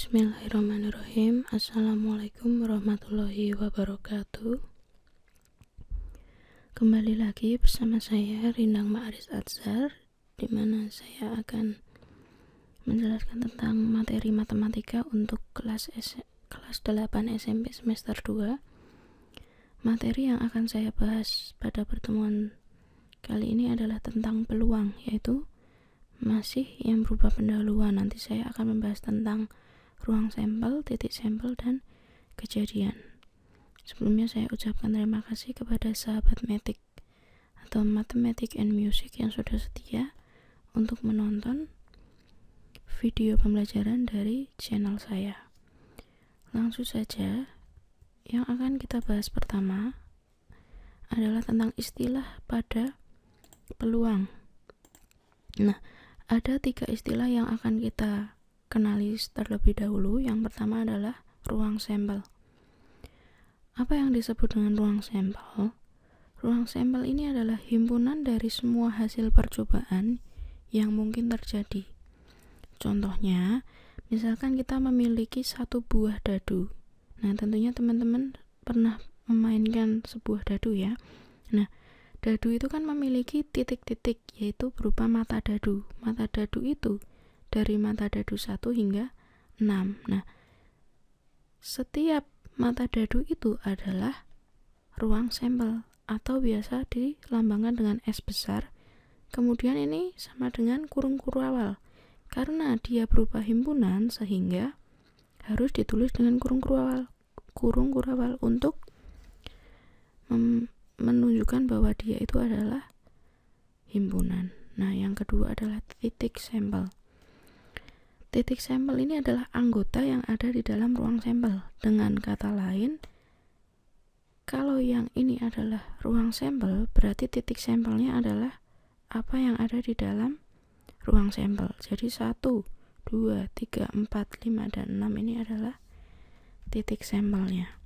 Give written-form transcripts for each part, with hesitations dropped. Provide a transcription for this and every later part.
Bismillahirrahmanirrahim. Assalamualaikum warahmatullahi wabarakatuh. Kembali lagi bersama saya Rindang Ma'aris Adzhar, di mana saya akan menjelaskan tentang materi matematika untuk kelas 8 SMP semester 2. Materi yang akan saya bahas pada pertemuan kali ini adalah tentang peluang, yaitu masih yang berupa pendahuluan. Nanti saya akan membahas tentang ruang sampel, titik sampel, dan kejadian. Sebelumnya saya ucapkan terima kasih kepada sahabat Matic atau Mathematics and Music yang sudah setia untuk menonton video pembelajaran dari channel saya. Langsung saja, yang akan kita bahas pertama adalah tentang istilah pada peluang. Nah, ada 3 istilah yang akan kita kenali terlebih dahulu. Yang pertama adalah ruang sampel. Apa yang disebut dengan ruang sampel? Ruang sampel ini adalah himpunan dari semua hasil percobaan yang mungkin terjadi. Contohnya, misalkan kita memiliki satu buah dadu. Nah, tentunya teman-teman pernah memainkan sebuah dadu ya. Nah, dadu itu kan memiliki titik-titik, yaitu berupa mata dadu. Mata dadu itu dari mata dadu 1 hingga 6. Nah, setiap mata dadu itu adalah ruang sampel atau biasa dilambangkan dengan S besar. Kemudian ini sama dengan kurung kurawal. Karena dia berupa himpunan sehingga harus ditulis dengan kurung kurawal untuk menunjukkan bahwa dia itu adalah himpunan. Nah, yang kedua adalah titik sampel. Titik sampel ini adalah anggota yang ada di dalam ruang sampel. Dengan kata lain, kalau yang ini adalah ruang sampel, berarti titik sampelnya adalah apa yang ada di dalam ruang sampel. Jadi 1, 2, 3, 4, 5, dan 6 ini adalah titik sampelnya.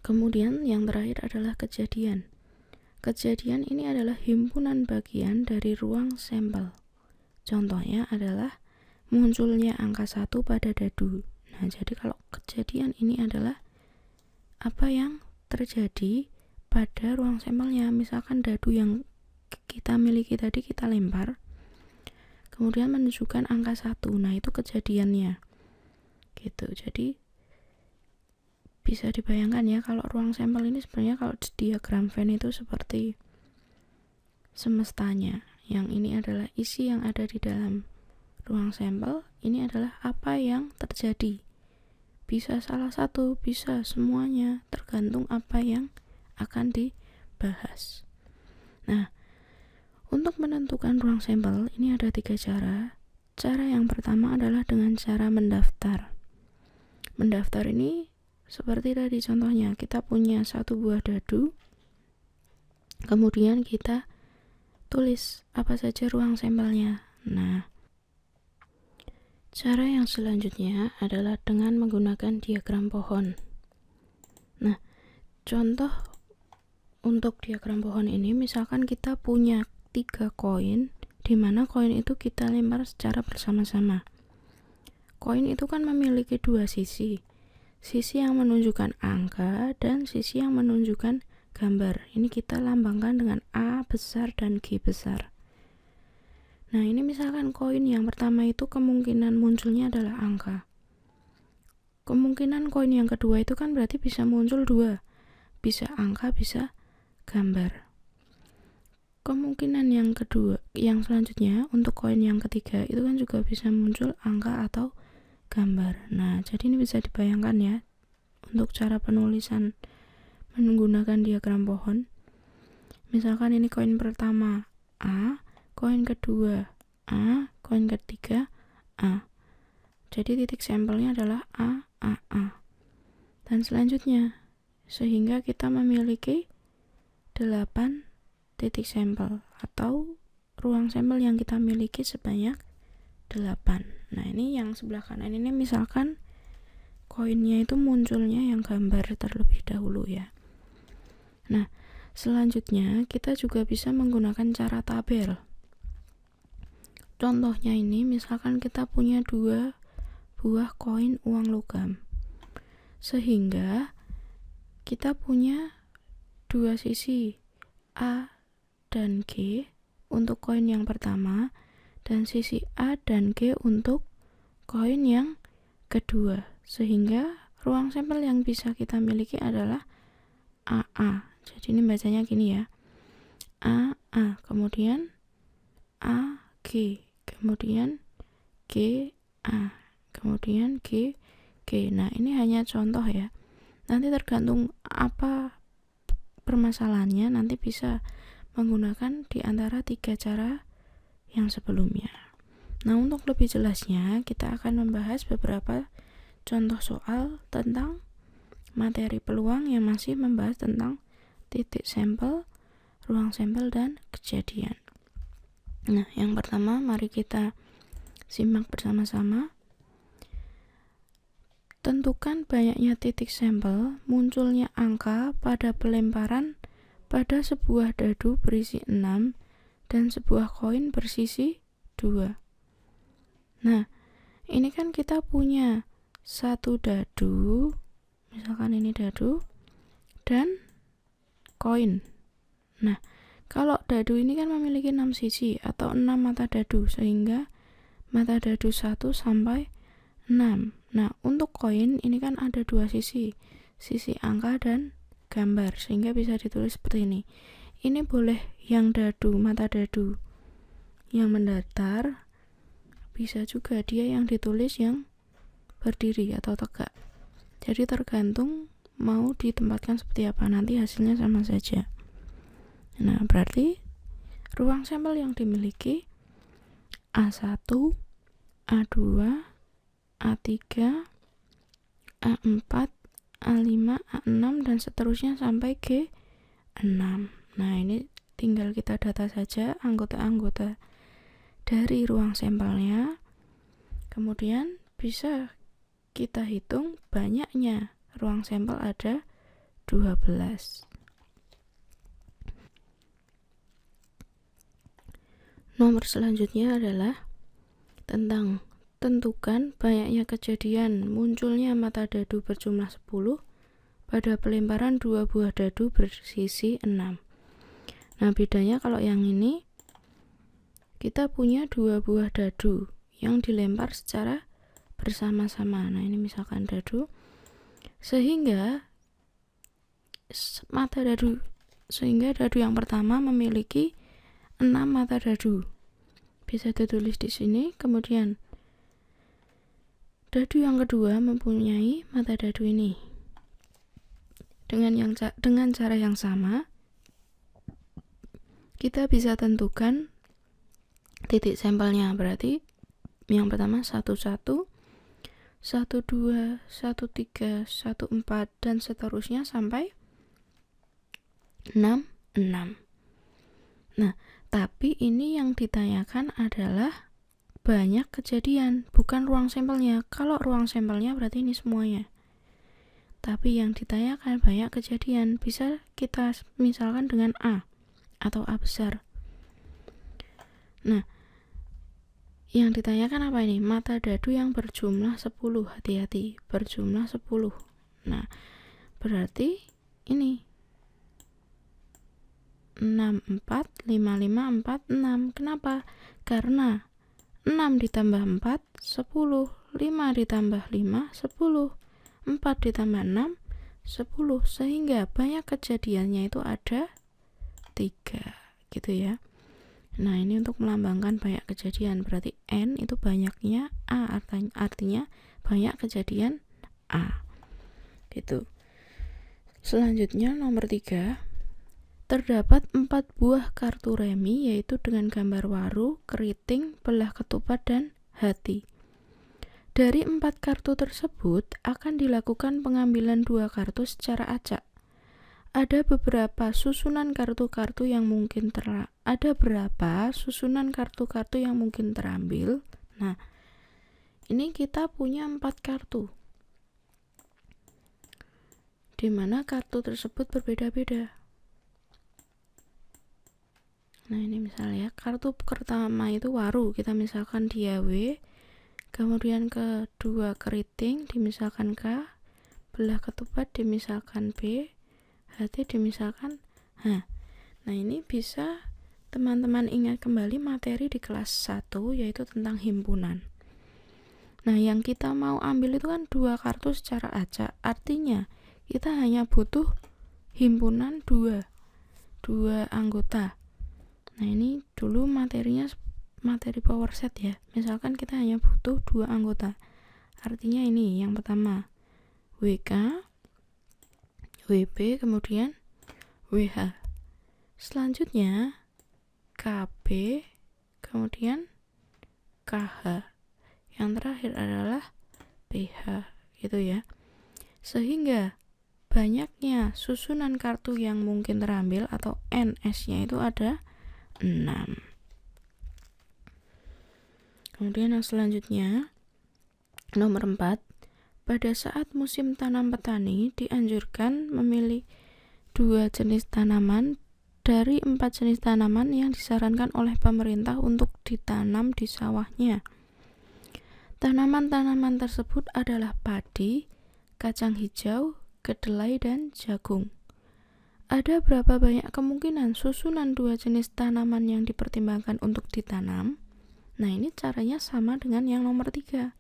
Kemudian yang terakhir adalah kejadian. Kejadian ini adalah himpunan bagian dari ruang sampel. Contohnya adalah munculnya angka 1 pada dadu. Nah, jadi kalau kejadian ini adalah apa yang terjadi pada ruang sampelnya. Misalkan dadu yang kita miliki tadi kita lempar, kemudian menunjukkan angka 1. Nah, itu kejadiannya. Gitu. Jadi bisa dibayangkan ya, kalau ruang sampel ini sebenarnya kalau di diagram Venn itu seperti semestanya. Yang ini adalah isi yang ada di dalam ruang sampel, ini adalah apa yang terjadi. Bisa salah satu, bisa semuanya, tergantung apa yang akan dibahas. Nah, untuk menentukan ruang sampel ini ada 3 cara. Cara yang pertama adalah dengan cara mendaftar. Mendaftar ini seperti tadi contohnya, kita punya satu buah dadu, kemudian kita tulis apa saja ruang sampelnya. Nah, cara yang selanjutnya adalah dengan menggunakan diagram pohon. Nah, contoh untuk diagram pohon ini, misalkan kita punya 3 koin, di mana koin itu kita lempar secara bersama-sama. Koin itu kan memiliki 2 sisi. Sisi yang menunjukkan angka dan sisi yang menunjukkan gambar. Ini kita lambangkan dengan A besar dan G besar. Nah, ini misalkan koin yang pertama itu kemungkinan munculnya adalah angka. Kemungkinan koin yang kedua itu kan berarti bisa muncul 2. Bisa angka, bisa gambar. Kemungkinan yang kedua, yang selanjutnya untuk koin yang ketiga itu kan juga bisa muncul angka atau gambar. Nah, jadi ini bisa dibayangkan ya untuk cara penulisan menggunakan diagram pohon. Misalkan ini koin pertama A, koin kedua A, koin ketiga A. Jadi titik sampelnya adalah A, A, A. Dan selanjutnya, sehingga kita memiliki 8 titik sampel atau ruang sampel yang kita miliki sebanyak 8. Nah, ini yang sebelah kanan ini misalkan koinnya itu munculnya yang gambar terlebih dahulu ya. Nah, selanjutnya kita juga bisa menggunakan cara tabel. contohnya ini, misalkan kita punya 2 buah koin uang logam, sehingga kita punya 2 sisi A dan G untuk koin yang pertama, dan sisi A dan G untuk koin yang kedua, sehingga ruang sampel yang bisa kita miliki adalah AA. Jadi ini bacanya gini ya, AA, kemudian AG, kemudian GA, kemudian GG. Nah, ini hanya contoh ya. Nanti tergantung apa permasalahannya, nanti bisa menggunakan di antara 3 cara yang sebelumnya. Nah, untuk lebih jelasnya, kita akan membahas beberapa contoh soal tentang materi peluang yang masih membahas tentang titik sampel, ruang sampel, dan kejadian. Nah, yang pertama mari kita simak bersama-sama. Tentukan banyaknya titik sampel, munculnya angka pada pelemparan pada sebuah dadu berisi 6 dan sebuah koin bersisi 2. Nah, ini kan kita punya satu dadu, misalkan ini dadu, dan koin. Nah, kalau dadu ini kan memiliki 6 sisi atau 6 mata dadu, sehingga mata dadu 1 sampai 6. Nah, untuk koin ini kan ada 2 sisi angka dan gambar, sehingga bisa ditulis seperti ini. Ini boleh yang dadu, mata dadu yang mendatar, bisa juga dia yang ditulis yang berdiri atau tegak. Jadi tergantung mau ditempatkan seperti apa, nanti hasilnya sama saja. Nah, berarti ruang sampel yang dimiliki A1, A2, A3, A4, A5, A6, dan seterusnya sampai G6. Nah, ini tinggal kita data saja anggota-anggota dari ruang sampelnya. Kemudian bisa kita hitung banyaknya ruang sampel ada 12. Nomor selanjutnya adalah tentang tentukan banyaknya kejadian munculnya mata dadu berjumlah 10 pada pelemparan 2 buah dadu bersisi 6. Nah, bedanya kalau yang ini kita punya 2 buah dadu yang dilempar secara bersama-sama. Nah, ini misalkan dadu, sehingga dadu yang pertama memiliki 6 mata dadu. Bisa ditulis di sini. Kemudian dadu yang kedua mempunyai mata dadu ini. Dengan cara yang sama, kita bisa tentukan titik sampelnya. Berarti yang pertama 11, 12, 13, 14, dan seterusnya sampai 66. Nah, tapi ini yang ditanyakan adalah banyak kejadian, bukan ruang sampelnya. Kalau ruang sampelnya berarti ini semuanya. Tapi yang ditanyakan banyak kejadian, bisa kita misalkan dengan A atau A besar. Nah, yang ditanyakan apa ini? Mata dadu yang berjumlah 10, hati-hati, berjumlah 10. Nah, berarti ini 6, 4, 5, 5, 4, 6. Kenapa? Karena 6 ditambah 4, 10. 5 ditambah 5, 10. 4 ditambah 6, 10. Sehingga banyak kejadiannya itu ada 3. Gitu ya. Nah, ini untuk melambangkan banyak kejadian. Berarti N itu banyaknya A, artinya banyak kejadian A. Gitu. Selanjutnya nomor 3. Terdapat 4 buah kartu remi, yaitu dengan gambar waru, keriting, belah ketupat, dan hati. Dari 4 kartu tersebut akan dilakukan pengambilan 2 kartu secara acak. Ada berapa susunan kartu-kartu yang mungkin terambil? Nah, ini kita punya 4 kartu, di mana kartu tersebut berbeda-beda. Nah ini misalnya kartu pertama itu waru, kita misalkan dia W, kemudian kedua keriting dimisalkan K, belah ketupat dimisalkan B, HT dimisalkan H. Nah ini bisa teman-teman ingat kembali materi di kelas 1 yaitu tentang himpunan. Nah yang kita mau ambil itu kan 2 kartu secara acak, artinya kita hanya butuh himpunan 2 anggota. Nah ini dulu materinya materi power set ya, misalkan kita hanya butuh 2 anggota, artinya ini yang pertama WK, WB, kemudian WH. Selanjutnya KB, kemudian KH. Yang terakhir adalah PH, gitu ya. Sehingga banyaknya susunan kartu yang mungkin terambil atau NS-nya itu ada 6. Kemudian yang selanjutnya nomor 4, pada saat musim tanam petani dianjurkan memilih 2 jenis tanaman dari 4 jenis tanaman yang disarankan oleh pemerintah untuk ditanam di sawahnya. Tanaman-tanaman tersebut adalah padi, kacang hijau, kedelai, dan jagung. Ada berapa banyak kemungkinan susunan 2 jenis tanaman yang dipertimbangkan untuk ditanam? Nah ini caranya sama dengan yang nomor 3.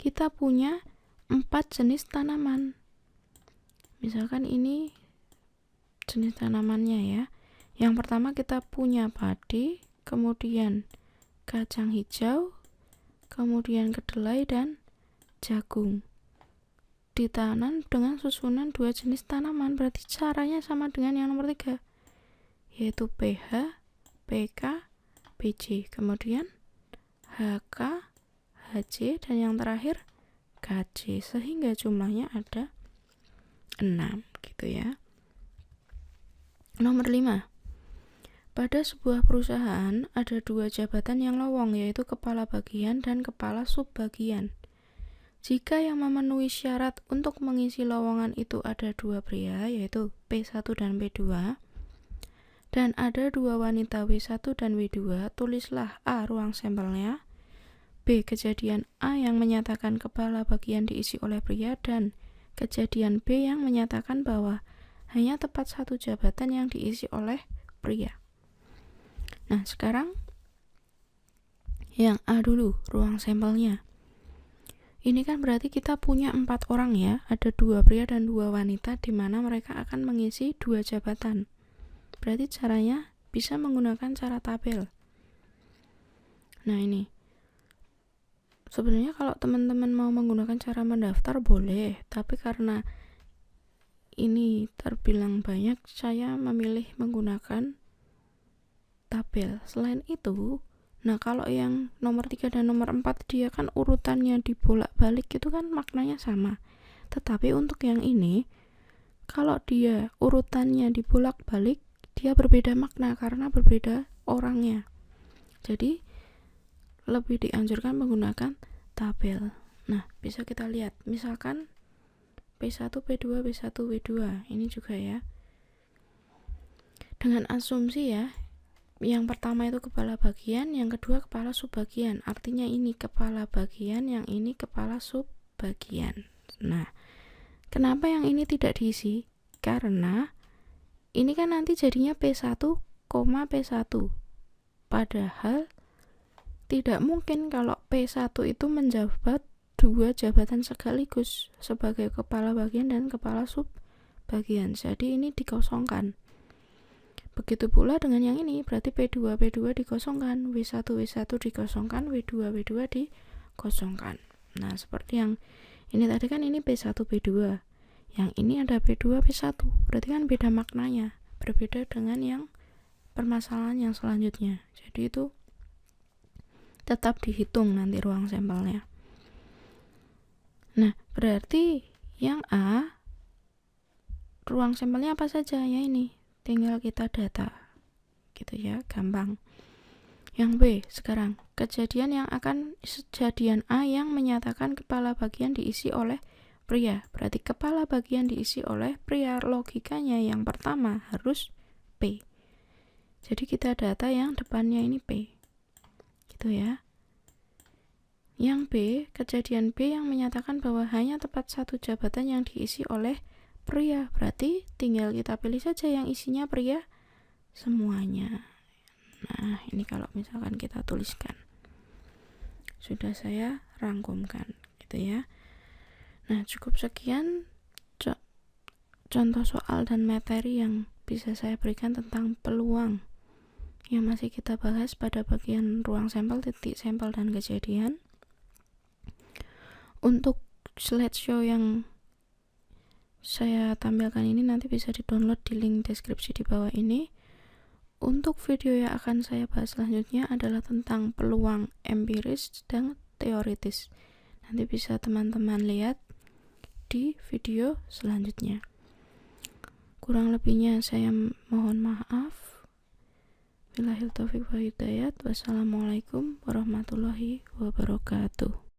Kita punya 4 jenis tanaman. Misalkan ini jenis tanamannya ya. Yang pertama kita punya padi, kemudian kacang hijau, kemudian kedelai, dan jagung. Ditanam dengan susunan 2 jenis tanaman, berarti caranya sama dengan yang nomor 3, yaitu PH, PK, PJ, kemudian HK, HJ, dan yang terakhir KJ, sehingga jumlahnya ada 6 gitu ya. Nomor 5, pada sebuah perusahaan ada 2 jabatan yang lowong, yaitu kepala bagian dan kepala subbagian. Jika yang memenuhi syarat untuk mengisi lowongan itu ada 2 pria, yaitu P1 dan P2, dan ada 2 wanita W1 dan W2, tulislah A ruang sampelnya, B kejadian A yang menyatakan kepala bagian diisi oleh pria, dan kejadian B yang menyatakan bahwa hanya tepat 1 jabatan yang diisi oleh pria. Nah sekarang yang A dulu, ruang sampelnya. Ini kan berarti kita punya 4 orang ya, ada 2 pria dan 2 wanita, di mana mereka akan mengisi 2 jabatan. Berarti caranya bisa menggunakan cara tabel. Nah ini, sebenarnya kalau teman-teman mau menggunakan cara mendaftar boleh, tapi karena ini terbilang banyak, saya memilih menggunakan tabel. Selain itu, nah kalau yang nomor 3 dan nomor 4 dia kan urutannya dibolak-balik, itu kan maknanya sama. Tetapi untuk yang ini, kalau dia urutannya dibolak-balik, dia berbeda makna karena berbeda orangnya. Jadi lebih dianjurkan menggunakan tabel. Nah bisa kita lihat, misalkan P1, P2, P1, W2, ini juga ya. Dengan asumsi ya, yang pertama itu kepala bagian, yang kedua kepala subbagian. Artinya ini kepala bagian, yang ini kepala subbagian. Nah, kenapa yang ini tidak diisi? Karena ini kan nanti jadinya P1, P1. Padahal tidak mungkin kalau P1 itu menjabat 2 jabatan sekaligus sebagai kepala bagian dan kepala subbagian. Jadi ini dikosongkan. Begitu pula dengan yang ini, berarti P2 dikosongkan, W1 dikosongkan, W2 dikosongkan. Nah seperti yang ini tadi kan, ini P1 P2, yang ini ada P2 P1, berarti kan beda maknanya, berbeda dengan yang permasalahan yang selanjutnya. Jadi itu tetap dihitung nanti ruang sampelnya. Nah berarti yang A, ruang sampelnya apa saja ya, ini tinggal kita data gitu ya, gampang. Yang B sekarang, kejadian A yang menyatakan kepala bagian diisi oleh pria, berarti kepala bagian diisi oleh pria, logikanya yang pertama harus P. Jadi kita data yang depannya ini P, gitu ya. Yang B, kejadian B yang menyatakan bahwa hanya tepat satu jabatan yang diisi oleh pria. Berarti tinggal kita pilih saja yang isinya pria semuanya. Nah, ini kalau misalkan kita tuliskan. Sudah saya rangkumkan, gitu ya. Nah, cukup sekian contoh soal dan materi yang bisa saya berikan tentang peluang yang masih kita bahas pada bagian ruang sampel, titik sampel, dan kejadian. Untuk slideshow yang saya tampilkan ini nanti bisa di-download di link deskripsi di bawah ini. Untuk video yang akan saya bahas selanjutnya adalah tentang peluang empiris dan teoritis. Nanti bisa teman-teman lihat di video selanjutnya. Kurang lebihnya saya mohon maaf. Billahil taufiq wal hidayah. Wassalamualaikum warahmatullahi wabarakatuh.